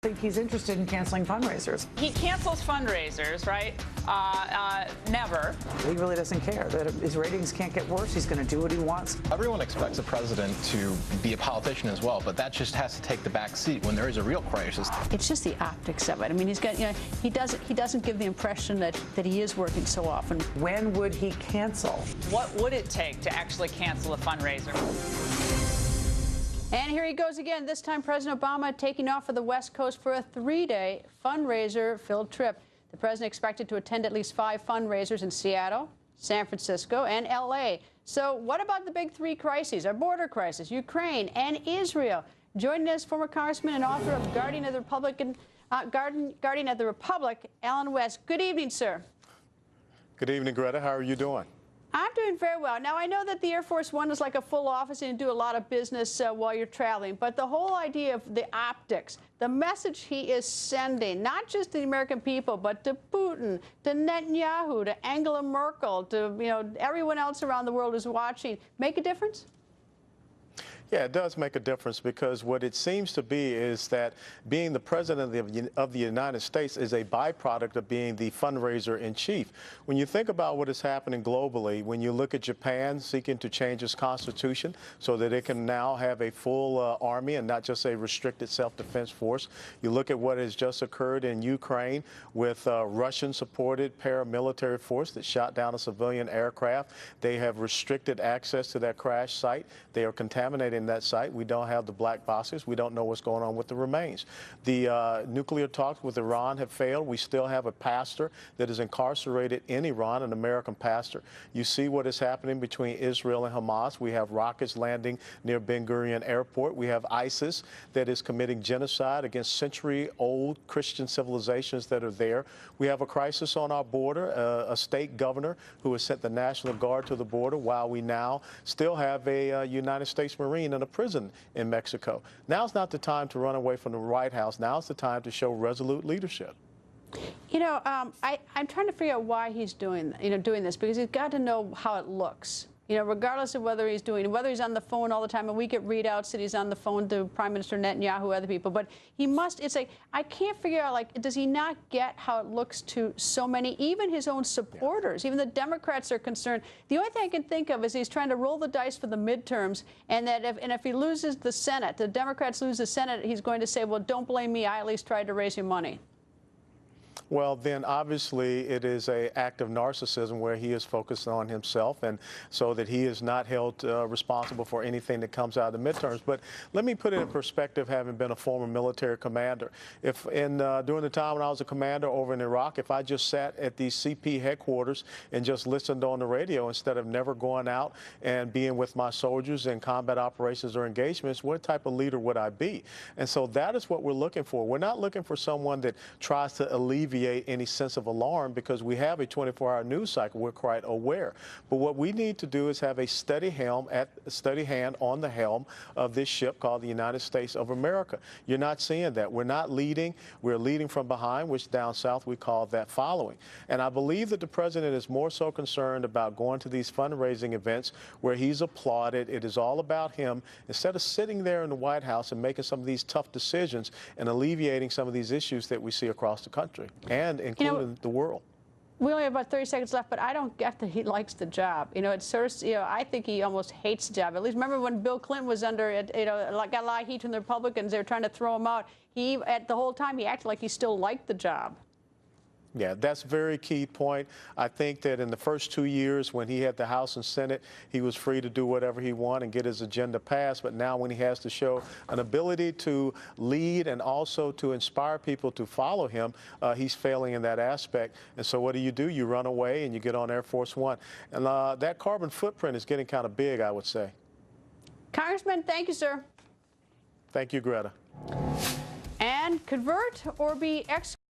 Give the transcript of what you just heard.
Think he's interested in canceling fundraisers. He cancels fundraisers, right? Never. He really doesn't care that his ratings can't get worse. He's going to do what he wants. Everyone expects a president to be a politician as well, but that just has to take the back seat when there is a real crisis. It's just the optics of it. I mean, he's got, he doesn't give the impression that he is working so often. When would he cancel? What would it take to actually cancel a fundraiser? And here he goes again. This time, President Obama taking off for the West Coast for a 3-day fundraiser-filled trip. The president expected to attend at least 5 fundraisers in Seattle, San Francisco, and L.A. So what about the big 3 crises? Our border crisis, Ukraine, and Israel. Joining us, former congressman and author of Guardian of the Republic, Alan West. Good evening, sir. Good evening, Greta. How are you doing? I'm doing very well. Now, I know that the Air Force One is like a full office and you do a lot of business while you're traveling, but the whole idea of the optics, the message he is sending, not just to the American people, but to Putin, to Netanyahu, to Angela Merkel, to everyone else around the world who's watching, make a difference? Yeah, it does make a difference, because what it seems to be is that being the president of the United States is a byproduct of being the fundraiser-in-chief. When you think about what is happening globally, when you look at Japan seeking to change its constitution so that it can now have a full army and not just a restricted self-defense force, you look at what has just occurred in Ukraine with Russian-supported paramilitary force that shot down a civilian aircraft. They have restricted access to that crash site. They are contaminating that site. We don't have the black boxes. We don't know what's going on with the remains. The nuclear talks with Iran have failed. We still have a pastor that is incarcerated in Iran, an American pastor. You see what is happening between Israel and Hamas. We have rockets landing near Ben Gurion Airport. We have ISIS that is committing genocide against century-old Christian civilizations that are there. We have a crisis on our border, a state governor who has sent the National Guard to the border, while we now still have a United States Marine in a prison in Mexico. Now's not the time to run away from the White House. Now's the time to show resolute leadership. I'm trying to figure out why he's doing this, because he's got to know how it looks. Regardless of whether he's on the phone all the time, and we get readouts that he's on the phone to Prime Minister Netanyahu, other people, but he must, it's like, I can't figure out, like, does he not get how it looks to so many, even his own supporters, even the Democrats are concerned. The only thing I can think of is he's trying to roll the dice for the midterms, and that if he loses the Senate, the Democrats lose the Senate, he's going to say, well, don't blame me, I at least tried to raise your money. Well, then obviously it is an act of narcissism where he is focused on himself, and so that he is not held responsible for anything that comes out of the midterms. But let me put it in perspective, having been a former military commander. If during the time when I was a commander over in Iraq, if I just sat at the CP headquarters and just listened on the radio instead of never going out and being with my soldiers in combat operations or engagements, what type of leader would I be? And so that is what we're looking for. We're not looking for someone that tries to alleviate any sense of alarm, because we have a 24-hour news cycle. We're quite aware. But what we need to do is have a steady hand on the helm of this ship called the United States of America. You're not seeing that. We're not leading. We're leading from behind, which down south we call that following. And I believe that the president is more so concerned about going to these fundraising events where he's applauded. It is all about him, instead of sitting there in the White House and making some of these tough decisions and alleviating some of these issues that we see across the country and including the world. We only have about 30 seconds left, but I don't get that he likes the job. It's sort of, I think he almost hates the job. At least remember when Bill Clinton was under it, got a lot of heat from the Republicans. They were trying to throw him out. The whole time, he acted like he still liked the job. Yeah, that's a very key point. I think that in the first 2 years when he had the House and Senate, he was free to do whatever he wanted and get his agenda passed. But now when he has to show an ability to lead and also to inspire people to follow him, he's failing in that aspect. And so what do? You run away and you get on Air Force One. And that carbon footprint is getting kind of big, I would say. Congressman, thank you, sir. Thank you, Greta. And convert or be